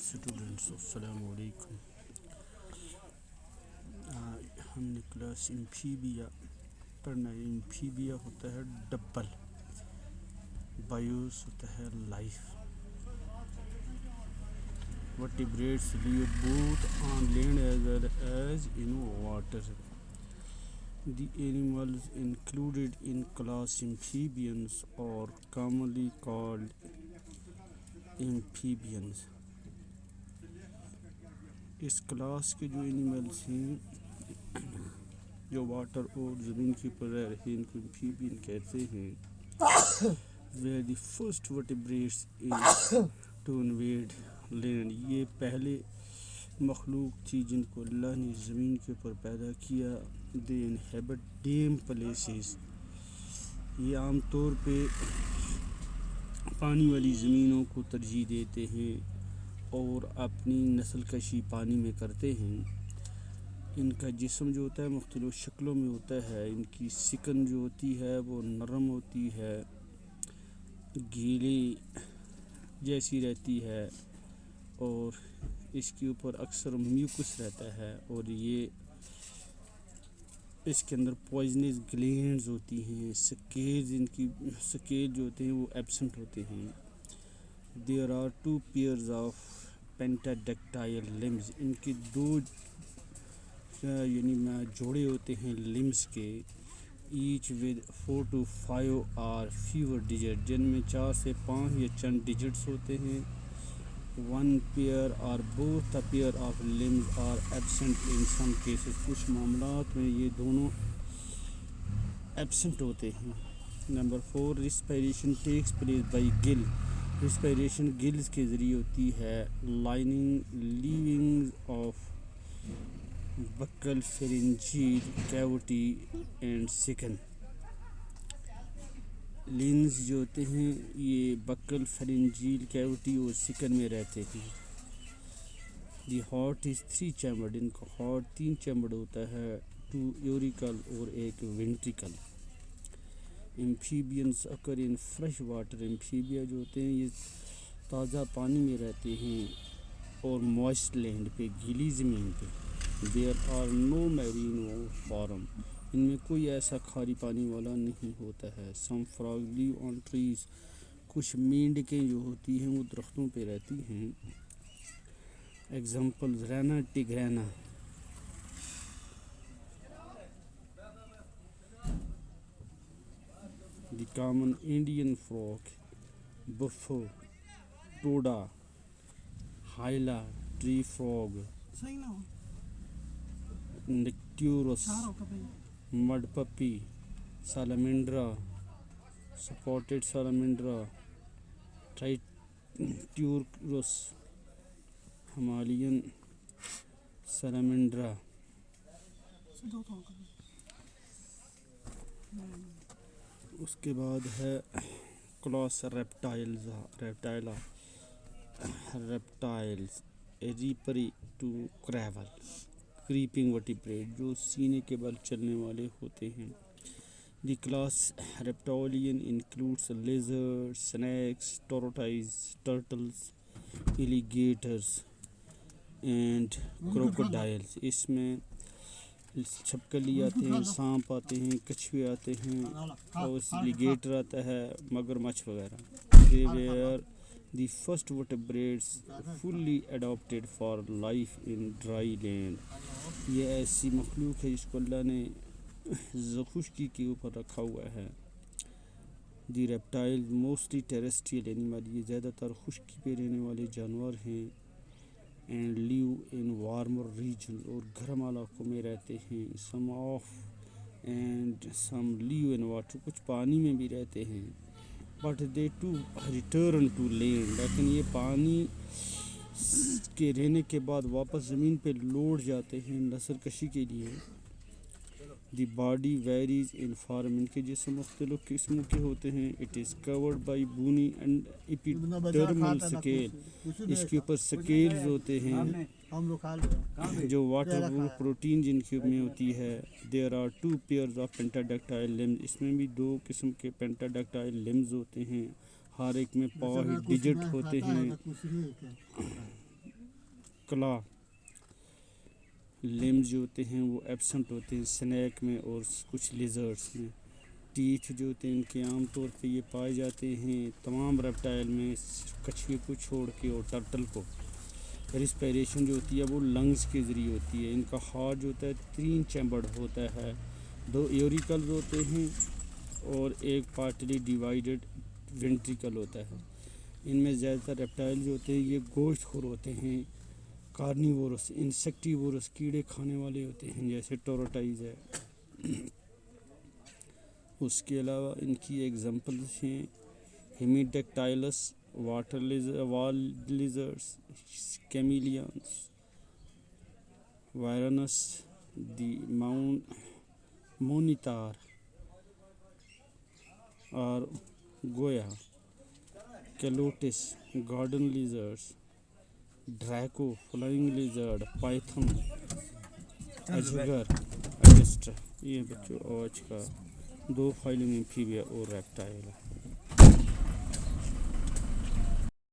Students अस्सलाम वालेकुम। हमने क्लास एम्फीबिया पढ़ना है। एम्फीबिया होता है डब्बल, बायोस होता है life. Vertebrates live both on land as well as in water. The animals included in class amphibians are commonly called amphibians. इस क्लास के जो एनिमल्स हैं जो वाटर और ज़मीन के ऊपर रह रहे हैं इनको एम्फीबियन कहते हैं। Were the first vertebrates to invade land. ये पहले मखलूक थी जिनको अल्लाह ने ज़मीन के ऊपर पैदा किया। They inhabit damp places. ये आम तौर पे पानी वाली ज़मीनों को तरजीह देते हैं और अपनी नस्ल कशी पानी में करते हैं। इनका जिस्म जो होता है मुख्तलिफ शक्लों में होता है। इनकी सिकन जो होती है वो नरम होती है, गीली जैसी रहती है और इसके ऊपर अक्सर म्यूकस रहता है और ये इसके अंदर पॉइजनस ग्लैंड्स होती हैं। इनकी स्केल जो होते हैं वो एब्सेंट होते हैं। There are two pairs of pentadactyl limbs. इनके दो यानी जोड़े होते हैं लिम्स के, each with 4 to 5 or fewer digits, जिनमें 4 से 5 या चंद डिजिट्स होते हैं। One pair or both a pair of limbs are absent in some cases. कुछ मामलात में ये दोनों एब्सेंट होते हैं। Number 4, respiration takes place by gill. Respiration gills के ज़रिए होती है। Lining leavings of buccal pharyngeal cavity and skin. लिंस जो होते हैं ये बक्कल फेरेंजियल कैविटी और सिकन में रहते हैं। The heart is 3 chambered. इनका हार्ट 3 चैम्बर्ड होता है, 2 यूरिकल और 1 ventricle. Amphibians occur in fresh water. Amphibia जो होते हैं ये ताज़ा पानी में रहते हैं और मॉइस्ट लैंड पे, गीली ज़मीन पे। There are no marine form. इनमें कोई ऐसा खारी पानी वाला नहीं होता है। Some frog live on trees. कुछ मेंढकें जो होती हैं वो दरख्तों पे रहती हैं। Example Rana tigrina, the common Indian frog, buffo, toda, hyla, tree frog, nicturus, mud puppy, salamandra, spotted salamandra, triturus, Himalayan salamandra। उसके बाद है class Reptilia. Reptiles repere to crawl, creeping vertebrate जो सीने के बल चलने वाले होते हैं। The class Reptilia includes lizard, snakes, turtles, alligators and crocodiles. इसमें छपकली आते हैं, सांप आते हैं, कछुए आते हैं और एलिगेटर आता है, मगरमच्छ वगैरह। They were the first vertebrates fully adopted for life in dry land. ये ऐसी मखलूक है जिसको अल्लाह ने खुश्की के ऊपर रखा हुआ है। The reptile mostly terrestrial animal. ये ज़्यादातर खुश्की पे रहने वाले जानवर हैं। And live in warmer region, और गर्म इलाकों में रहते हैं। Some of and some live in water, कुछ पानी में भी रहते हैं। But they to return to land, लेकिन ये पानी के रहने के बाद वापस ज़मीन पे लौट जाते हैं नस्ल कशी के लिए। The body varies in form. इनके जिस्म मुख्तलिफ किस्मों के होते हैं। It is covered by bony and epidermal scale. इसके ऊपर स्केल्स होते हैं जो वाटर प्रोटीन जिनके में होती है। There are 2 pairs of pentadactyl limbs. इसमें भी 2 किस्म के पेंटाडक्टाइल लिम्स होते हैं। हर एक में 5 डिजिट होते हैं। کلا لمز جو ہوتے ہیں وہ ایبسنٹ ہوتے ہیں سنیک میں اور کچھ لیزرڈس میں. ٹیتھ جو ہوتے ہیں ان کے عام طور پہ یہ پائے جاتے ہیں تمام ریپٹائل میں کچھوے کو چھوڑ کے اور ٹرٹل کو. ریسپائریشن جو ہوتی ہے وہ لنگز کے ذریعے ہوتی ہے. ان کا ہارٹ جو ہوتا ہے 3 چیمبرڈ ہوتا ہے, 2 ایوریکلز ہوتے ہیں اور ایک پارٹلی ڈیوائیڈڈ وینٹریکل ہوتا ہے. ان میں زیادہ تر ریپٹائل جو ہوتے ہیں یہ گوشت خور ہوتے ہیں, کارنیورس انسیکٹیورس کیڑے کھانے والے ہوتے ہیں جیسے ٹوروٹائز ہے. اس کے علاوہ ان کی ایگزامپلس ہیں ہیمیڈیکٹائلس, واٹر وال لیزرڈس, کیمیلیونس, وائرنس, دی مونیتار اور گویا, کیلوٹس, گارڈن لیزرڈس, ڈریکو, فلائنگ لیزرڈ, پائتھن, اجگر, ایٹسٹرا. یہ بچوں آج کا 2 فائلنگ ایمفیبیا اور ریپٹائل.